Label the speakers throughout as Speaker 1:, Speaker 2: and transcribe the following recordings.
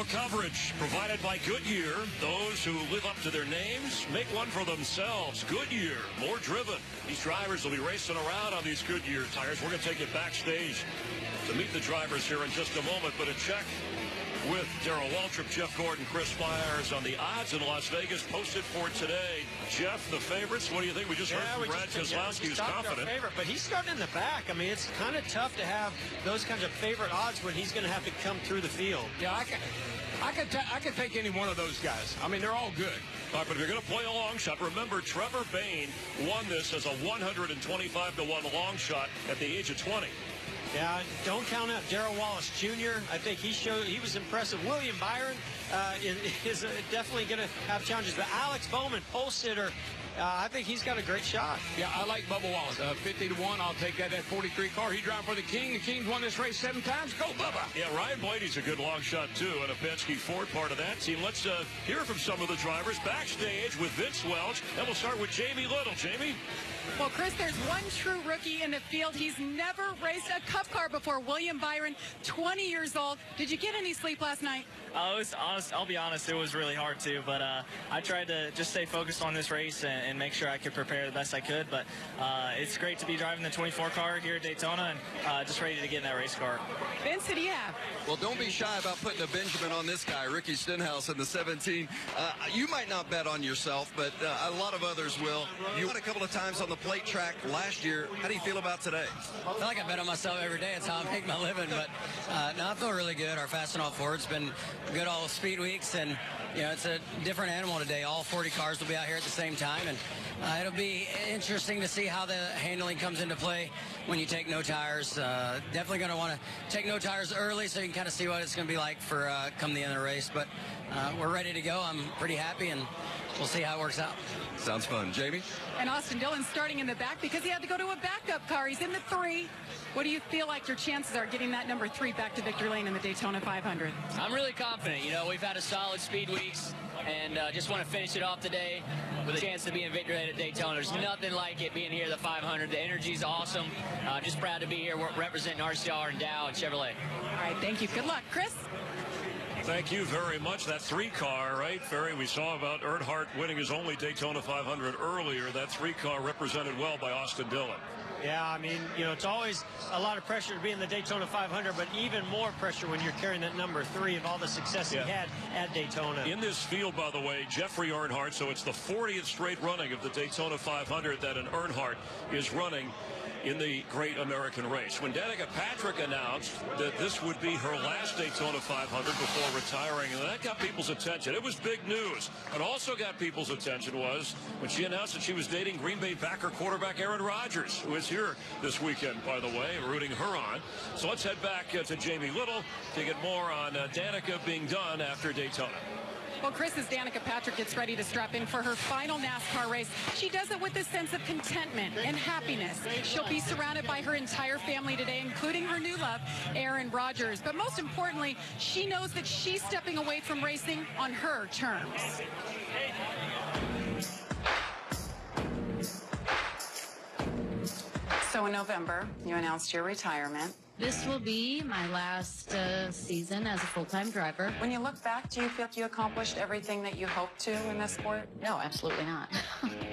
Speaker 1: Coverage provided by Goodyear. Those who live up to their names make one for themselves. Goodyear, more driven. These drivers will be racing around on these Goodyear tires. We're going to take it backstage to meet the drivers here in just a moment. But a check with Darrell Waltrip, Jeff Gordon, Chris Myers on the odds in Las Vegas posted for today. Jeff, the favorites. What do you think? We just heard from Brad Keselowski, who's confident.
Speaker 2: Favorite, but he's starting in the back. I mean, it's kind of tough to have those kinds of favorite odds when he's going to have to come through the field.
Speaker 3: Yeah, I can take any one of those guys. I mean, they're all good.
Speaker 1: All right, but if you're going to play a long shot, remember Trevor Bayne won this as a 125-1 long shot at the age of 20.
Speaker 2: Yeah, don't count out Darrell Wallace Jr. I think he was impressive. William Byron is definitely going to have challenges. But Alex Bowman, pole sitter, I think he's got a great shot.
Speaker 3: Yeah, I like Bubba Wallace. 50-1, I'll take that 43 car. He driving for the King. The King's won this race 7 times. Go, Bubba.
Speaker 1: Yeah, Ryan Blaney's a good long shot, too, and a Penske Ford part of that team. Let's hear from some of the drivers backstage with Vince Welch. And we'll start with Jamie Little. Jamie?
Speaker 4: Well, Chris, there's one true rookie in the field. He's never raced a Cup car before. William Byron, 20 years old. Did you get any sleep last night?
Speaker 5: I'll be honest, it was really hard too, but I tried to just stay focused on this race and make sure I could prepare the best I could. But it's great to be driving the 24 car here at Daytona and just ready to get in that race car.
Speaker 4: Vince, who do you have?
Speaker 6: Well, don't be shy about putting a Benjamin on this guy, Ricky Stenhouse in the 17. You might not bet on yourself, but a lot of others will. You won a couple of times on the plate track last year. How do you feel about today?
Speaker 7: I feel like I bet on myself every day. It's how I make my living. But no, I feel really good. Our Fast and All Ford's been good all speed weeks, and you know, it's a different animal today. All 40 cars will be out here at the same time, and it'll be interesting to see how the handling comes into play when you take no tires. Definitely going to want to take no tires early so you can kind of see what it's going to be like for come the end of the race. But we're ready to go. I'm pretty happy, and we'll see how it works out.
Speaker 6: Sounds fun. Jamie?
Speaker 4: And Austin Dillon starting in the back because he had to go to a backup car. He's in the 3. What do you feel like your chances are getting that number 3 back to victory lane in the Daytona 500?
Speaker 5: I'm really confident. You know, we've had a solid speed weeks, and just want to finish it off today with a chance to be in victory lane at Daytona. There's nothing like it being here at the 500. The energy's awesome. Just proud to be here. We're representing RCR and Dow and Chevrolet.
Speaker 4: All right, thank you. Good luck. Chris?
Speaker 1: Thank you very much. That 3 car, right, Ferry? We saw about Earnhardt winning his only Daytona 500 earlier. That 3 car represented well by Austin Dillon.
Speaker 2: Yeah, I mean, you know, it's always a lot of pressure to be in the Daytona 500, but even more pressure when you're carrying that number 3 of all the success he had at Daytona.
Speaker 1: In this field, by the way, Jeffrey Earnhardt, so it's the 40th straight running of the Daytona 500 that an Earnhardt is running in the Great American Race. When Danica Patrick announced that this would be her last Daytona 500 before retiring, and that got people's attention. It was big news. What also got people's attention was when she announced that she was dating Green Bay Packer quarterback Aaron Rodgers, who is here this weekend, by the way, rooting her on. So let's head back to Jamie Little to get more on Danica being done after Daytona.
Speaker 4: Well, Chris, as Danica Patrick gets ready to strap in for her final NASCAR race, she does it with a sense of contentment and happiness. She'll be surrounded by her entire family today, including her new love, Aaron Rodgers. But most importantly, she knows that she's stepping away from racing on her terms. So in November, you announced your retirement.
Speaker 8: This will be my last season as a full-time driver.
Speaker 4: When you look back, do you feel you accomplished everything that you hoped to in this sport?
Speaker 8: No, absolutely not.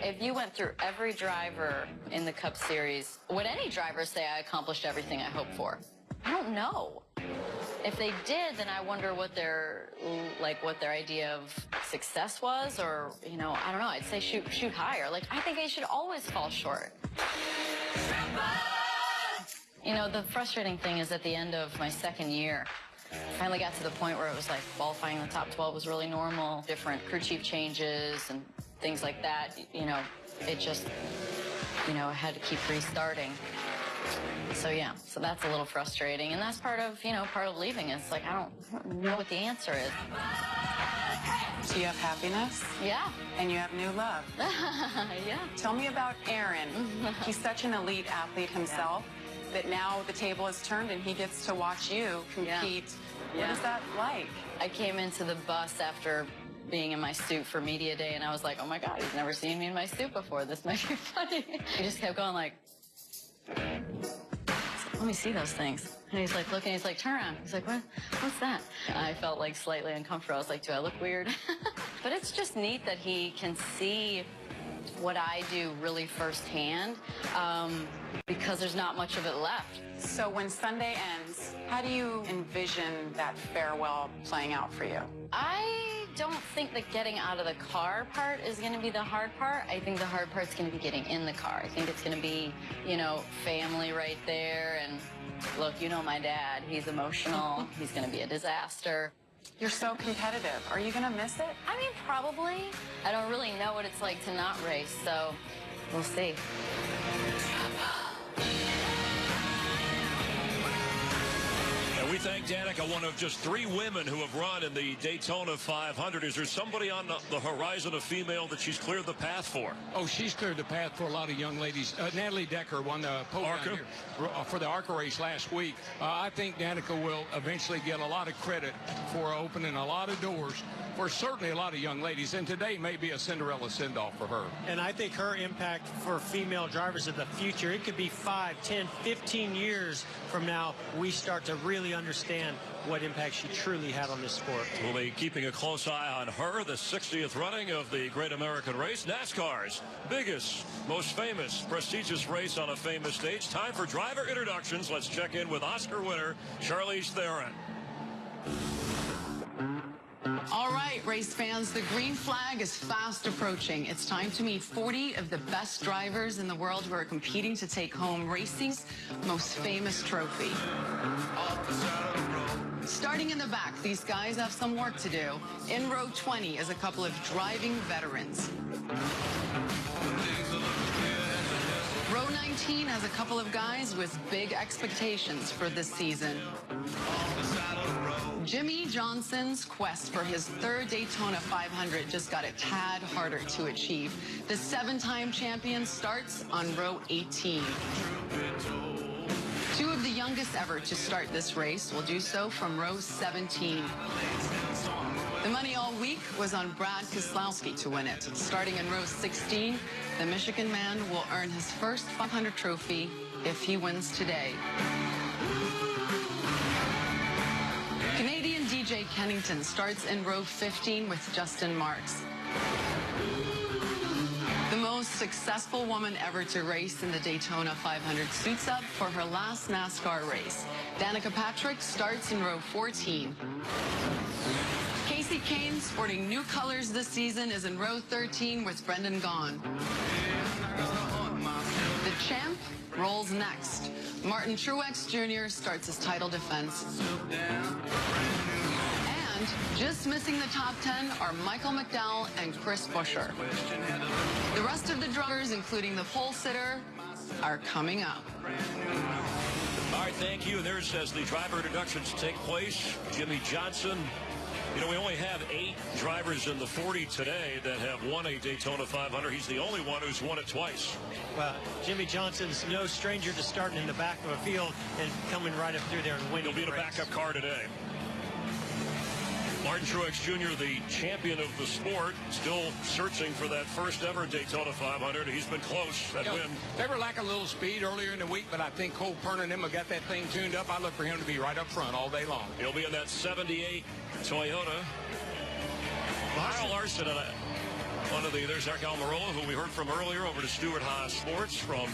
Speaker 9: If you went through every driver in the Cup Series, would any driver say I accomplished everything I hoped for? I don't know. If they did, then I wonder what their idea of success was, or, you know, I don't know. I'd say shoot higher. Like, I think I should always fall short. You know, the frustrating thing is at the end of my second year, I finally got to the point where it was like qualifying in the top 12 was really normal, different crew chief changes and things like that. You know, it just, you know, I had to keep restarting. So, yeah, so that's a little frustrating. And that's part of, you know, part of leaving. It's like, I don't know what the answer is.
Speaker 4: So you have happiness?
Speaker 9: Yeah.
Speaker 4: And you have new love?
Speaker 9: Yeah.
Speaker 4: Tell me about Aaron. He's such an elite athlete himself. That now the table is turned and he gets to watch you compete.
Speaker 9: Yeah.
Speaker 4: What is that like?
Speaker 9: I came into the bus after being in my suit for media day, and I was like, oh my God, he's never seen me in my suit before. This might be funny. He just kept going like, let me see those things. And he's like looking, he's like, turn around. He's like, what's that? I felt like slightly uncomfortable. I was like, do I look weird? But it's just neat that he can see what I do really firsthand, because there's not much of it left.
Speaker 4: So when Sunday ends, how do you envision that farewell playing out for you?
Speaker 9: I don't think that getting out of the car part is going to be the hard part. I think the hard part's going to be getting in the car. I think it's going to be, you know, family right there. And look, you know my dad. He's emotional. He's going to be a disaster.
Speaker 4: You're so competitive. Are you going to miss it?
Speaker 9: I mean, probably. I don't really know what it's like to not race, so we'll see.
Speaker 1: And we thank Danica, one of just 3 women who have run in the Daytona 500. Is there somebody on the horizon, a female, that she's cleared the path for?
Speaker 3: Oh, she's cleared the path for a lot of young ladies. Natalie Decker won the pole down here for the ARCA race last week. I think Danica will eventually get a lot of credit for opening a lot of doors for certainly a lot of young ladies. And today may be a Cinderella send-off for her.
Speaker 2: And I think her impact for female drivers in the future, it could be 5, 10, 15 years from now, we start to really understand what impact she truly had on this sport.
Speaker 1: We'll be keeping a close eye on her, the 60th running of the Great American Race, NASCAR's biggest, most famous, prestigious race on a famous stage. Time for driver introductions. Let's check in with Oscar winner Charlize Theron.
Speaker 10: All right, race fans, the green flag is fast approaching. It's time to meet 40 of the best drivers in the world who are competing to take home racing's most famous trophy. Starting in the back, these guys have some work to do. In row 20 is a couple of driving veterans. Row 19 has a couple of guys with big expectations for this season. Jimmie Johnson's quest for his 3rd Daytona 500 just got a tad harder to achieve. The 7-time champion starts on row 18. 2 of the youngest ever to start this race will do so from row 17. The money all week was on Brad Keselowski to win it. Starting in row 16, the Michigan man will earn his first 500 trophy if he wins today. Canadian DJ Kennington starts in row 15 with Justin Marks. The most successful woman ever to race in the Daytona 500 suits up for her last NASCAR race. Danica Patrick starts in row 14. Casey Kane, sporting new colors this season, is in row 13 with Brendan Gaughan. The champ rolls next. Martin Truex Jr. starts his title defense. And just missing the top 10 are Michael McDowell and Chris Buescher. The rest of the drivers, including the pole sitter, are coming up.
Speaker 1: All right, thank you. There's, as the driver introductions take place, Jimmie Johnson. You know, we only have 8 drivers in the 40 today that have won a Daytona 500. He's the only one who's won it twice.
Speaker 2: Well, Jimmie Johnson's no stranger to starting in the back of a field and coming right up through there and winning.
Speaker 1: He'll be in a backup car today. Martin Truex Jr., the champion of the sport, still searching for that first ever Daytona 500. He's been close. That win.
Speaker 3: They were lacking a little speed earlier in the week, but I think Cole Pern and them have got that thing tuned up. I look for him to be right up front all day long.
Speaker 1: He'll be in that 78 Toyota. Kyle Larson and there's Eric Almirola, who we heard from earlier, over to Stewart Haas Sports from